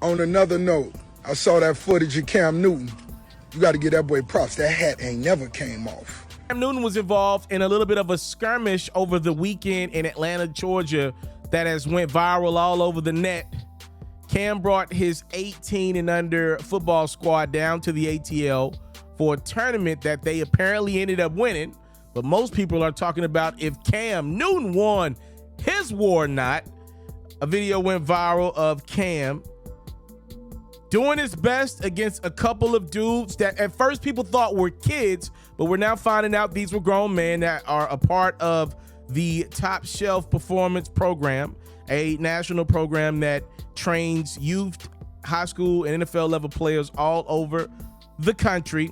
On another note, I saw that footage of Cam Newton. You got to give that boy props. That hat ain't never came off. Cam Newton was involved in a little bit of a skirmish over the weekend in Atlanta, Georgia that has went viral all over the net. Cam brought his 18 and under football squad down to the ATL for a tournament that they apparently ended up winning. But most people are talking about if Cam Newton won his war or not. A video went viral of Cam doing his best against a couple of dudes that at first people thought were kids, but we're now finding out these were grown men that are a part of the Top Shelf Performance Program, a national program that trains youth, high school, and NFL level players all over the country.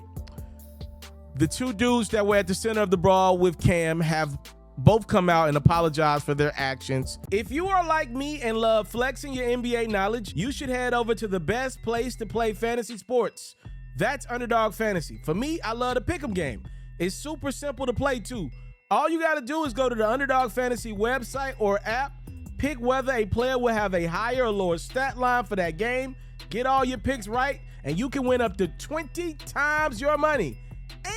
The two dudes that were at the center of the brawl with Cam have both come out and apologize for their actions. If you are like me and love flexing your NBA knowledge, you should head over to the best place to play fantasy sports. That's Underdog Fantasy. For me, I love the pick'em game. It's super simple to play too. All you gotta do is go to the Underdog Fantasy website or app, pick whether a player will have a higher or lower stat line for that game, get all your picks right, and you can win up to 20 times your money.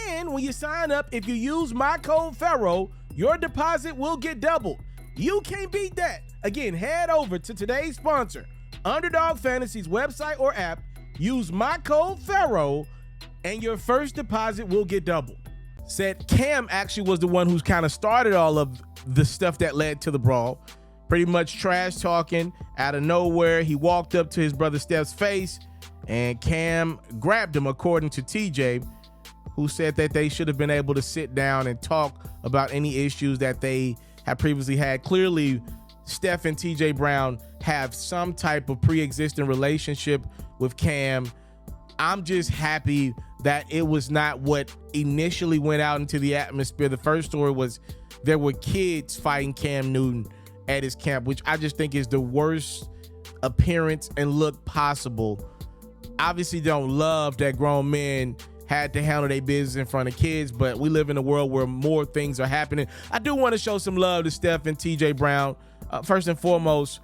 And when you sign up, if you use my code FERRO, your deposit will get doubled. You can't beat that. Again, head over to today's sponsor, Underdog Fantasy's website or app, use my code FERRO, and your first deposit will get doubled. Said Cam actually was the one who's kind of started all of the stuff that led to the brawl. Pretty much trash talking out of nowhere. He walked up to his brother Steph's face and Cam grabbed him, according to TJ, who said that they should have been able to sit down and talk about any issues that they had previously had. Clearly, Steph and TJ Brown have some type of pre-existing relationship with Cam. I'm just happy that it was not what initially went out into the atmosphere. The first story was there were kids fighting Cam Newton at his camp, which I just think is the worst appearance and look possible. Obviously don't love that grown men had to handle their business in front of kids, but we live in a world where more things are happening. I do want to show some love to Steph and TJ Brown. First and foremost,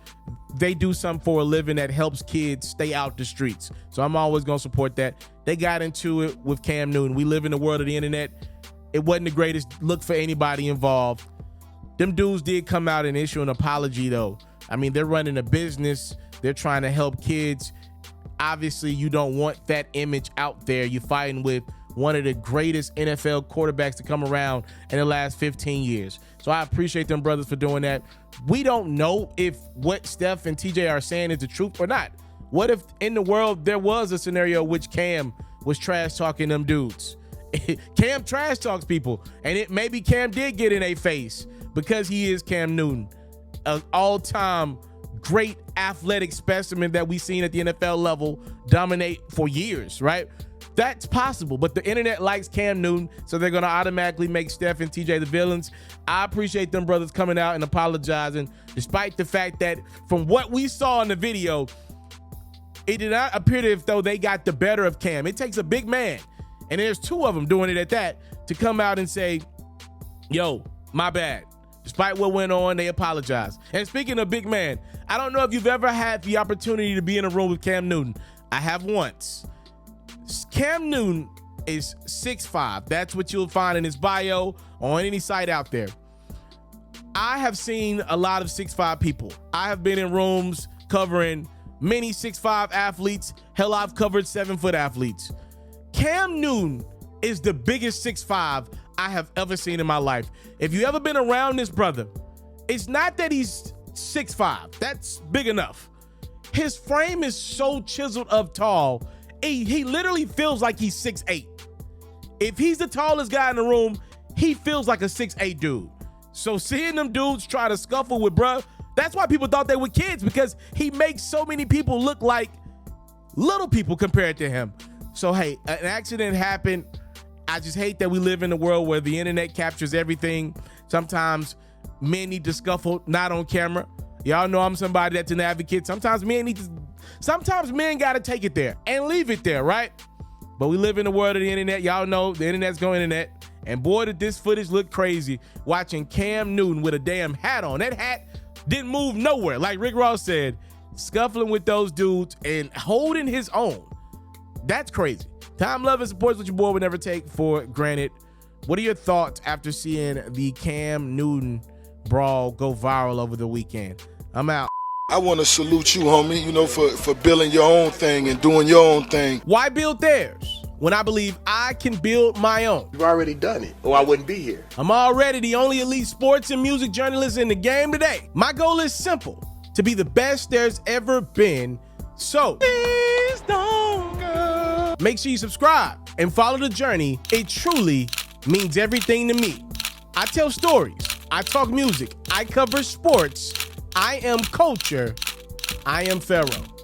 they do something for a living that helps kids stay out the streets. So I'm always going to support that. They got into it with Cam Newton. We live in the world of the internet. It wasn't the greatest look for anybody involved. Them dudes did come out and issue an apology, though. I mean, they're running a business. They're trying to help kids. Obviously, you don't want that image out there. You're fighting with one of the greatest NFL quarterbacks to come around in the last 15 years. So I appreciate them brothers for doing that. We don't know if what Steph and TJ are saying is the truth or not. What if in the world there was a scenario which Cam was trash talking them dudes? Cam trash talks people, and maybe Cam did get in a face because he is Cam Newton, an all-time great athletic specimen that we've seen at the NFL level dominate for years, right? That's possible, but the internet likes Cam Newton, so they're going to automatically make Steph and TJ the villains. I appreciate them brothers coming out and apologizing, despite the fact that from what we saw in the video, it did not appear as though they got the better of Cam. It takes a big man, and there's two of them doing it at that, to come out and say, yo, my bad. Despite what went on, they apologized. And speaking of big man, I don't know if you've ever had the opportunity to be in a room with Cam Newton. I have once. Cam Newton is 6'5". That's what you'll find in his bio on any site out there. I have seen a lot of 6'5" people. I have been in rooms covering many 6'5" athletes. Hell, I've covered 7-foot athletes. Cam Newton is the biggest 6'5" I have ever seen in my life. If you ever been around this brother, it's not that he's 6'5". That's big enough. His frame is so chiseled up tall. He literally feels like he's 6'8". If he's the tallest guy in the room, he feels like a 6'8" dude. So seeing them dudes try to scuffle with bruh, that's why people thought they were kids, because he makes so many people look like little people compared to him. So hey, an accident happened. I just hate that we live in a world where the internet captures everything. Sometimes men need to scuffle, not on camera. Y'all know I'm somebody that's an advocate. Sometimes men gotta take it there and leave it there, right? But we live in the world of the internet. Y'all know the internet's going internet. And boy, did this footage look crazy watching Cam Newton with a damn hat on. That hat didn't move nowhere. Like Rick Ross said, scuffling with those dudes and holding his own. That's crazy. Time, love, and support is what your boy would never take for granted. What are your thoughts after seeing the Cam Newton brawl go viral over the weekend? I'm out. I want to salute you, homie, you know, for building your own thing and doing your own thing. Why build theirs when I believe I can build my own? You've already done it, or I wouldn't be here. I'm already the only elite sports and music journalist in the game today. My goal is simple, to be the best there's ever been. So, please don't go. Make sure you subscribe and follow the journey. It truly means everything to me. I tell stories. I talk music. I cover sports. I am culture. I am FERRO.